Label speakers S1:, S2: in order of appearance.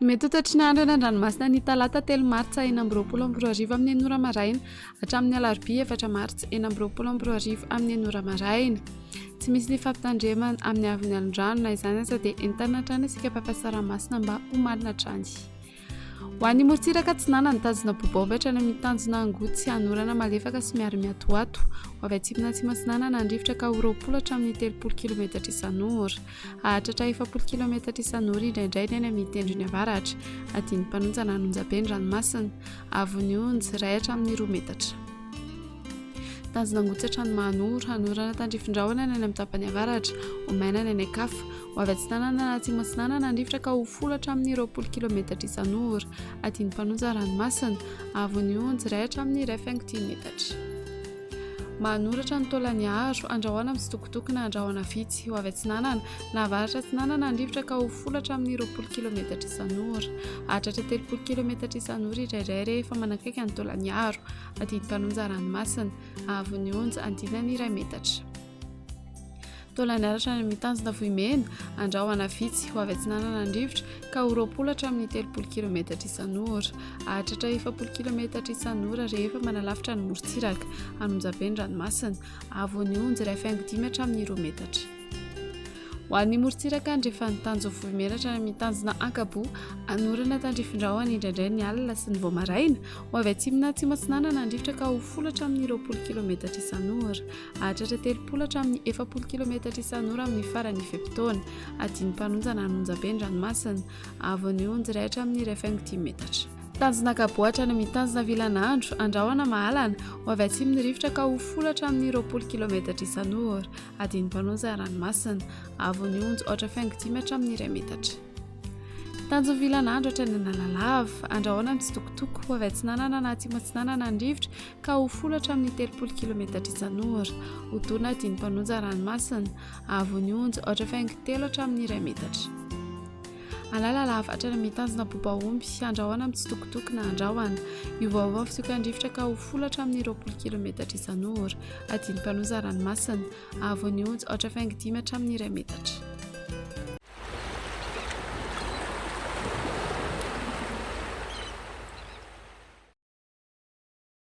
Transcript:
S1: Mety ho tatrinaandro any an-dranomasina ny talata 3 martsa 2024 amin'ny 9 maraina hatramin'ny alarobia 4 martsa 2024 amin'ny 9 maraina. Tsy misy ny fampitandremana amin'ny aviny alin-drano na izany aza dia entanina hatrany isika mpampiasa ranomasina mba homarina hatrany. Ho an'ny morontsiraka Atsinanana tazona bobaomba hatrany amin'ny tanjona Angotsy hanorana malefaka sy miary miatoato. Ho avy atsimo atsimo Atsinanana andrivotra ka ho 20 hatramin'ny 30 km isan'ora. Hahatratra 40 km isan'ora indraindray ny any amin'ny tendrony avaratra. Adiny mpanonjana Anonjabe ny ranomasina. Avony onjy 1 hatramin'ny 2 metatra. Tanjona Angotsy hatrany Mahanoro hanorana tandrifin-drahona ny any amin'ny tapany avaratra. Omaina ny any Ankafa. Ho avy Atsinanana na atsimo Atsinanana andrivotra ka ho 10 hatramin'ny 20 km isan'ora. Adiny mpanonja ranomasina. Avony onjy 1 hatramin'ny 1.10 metatra. Mahanoratra ny Taolagnaro andrahoana amin'ny sitokotoko na andrahoana vitsy. Ho avy Atsinanana na avaratra Atsinanana andrivotra ka ho 10 hatramin'ny 20 km isan'ora. Hahatratra 30 km isan'ora indraindray rehefa manakaiky ny Taolagnaro. Adiny mpanonja ranomasina. Avony onjy 1.2 metatra. Taolagnaro hatrany amin'ny tanjona Vohimena andrahoana vitsy. Ho avy Atsinanana andrivotra ka ho 20 hatramin'ny 30 km isan'ora. Hahatratra 40 km isan'ora rehefa manalavitra ny morontsiraka Anonjabe ny ranomasina. Avony onjy 1.5 hatramin'ny 2 metatra. Ho an'ny morontsiraka andrefa ny tanjona Vohimena hatrany amin'ny tanjona Ankaboa hanorana tandrifin-drahona indraindray ny alina sy ny voamaraina. Ho avy atsimona atsimo Atsinanana andrivotra ka ho 10 hatramin'ny 20 km isan'ora. Hahatratra 30 hatramin'ny 40 km isan'ora amin'ny farany fe-potoana. Adiny mpanonjana Anonjabe ny ranomasina. Avony onjy 1 hatramin'ny 1.10 metatra. Tanjona Ankaboa hatrany amin'ny tanjona Vilanandro andrahoana mahalana. Ho avy atsimo ny rivotra ka ho 10 hatramin'ny 20 km isan'ora. Adiny mpanonja ranomasina. Avony onjy 1.10 hatramin'ny 2 metatra. Tanjona Vilanandro hatrany Analalava andrahoana amin'ny sitokotoko. Ho avy Atsinanana na atsimo Atsinanana andrivotra ka ho 10 hatramin'ny 30 km isan'ora. Hodona adiny mpanonja ranomasina. Avony onjy 1.3 hatramin'ny 2 metatra. Analalava hatrany amin'ny tanjona Bobaomby andrahoana amin'ny sitokotoko na andrahoana. Io vaovao fisoka andrivotra ka ho 10 hatramin'ny 20 km isan'ora. Adiny mpanonja ranomasina. Avony onjy 1.5 hatramin'ny 2 metatra.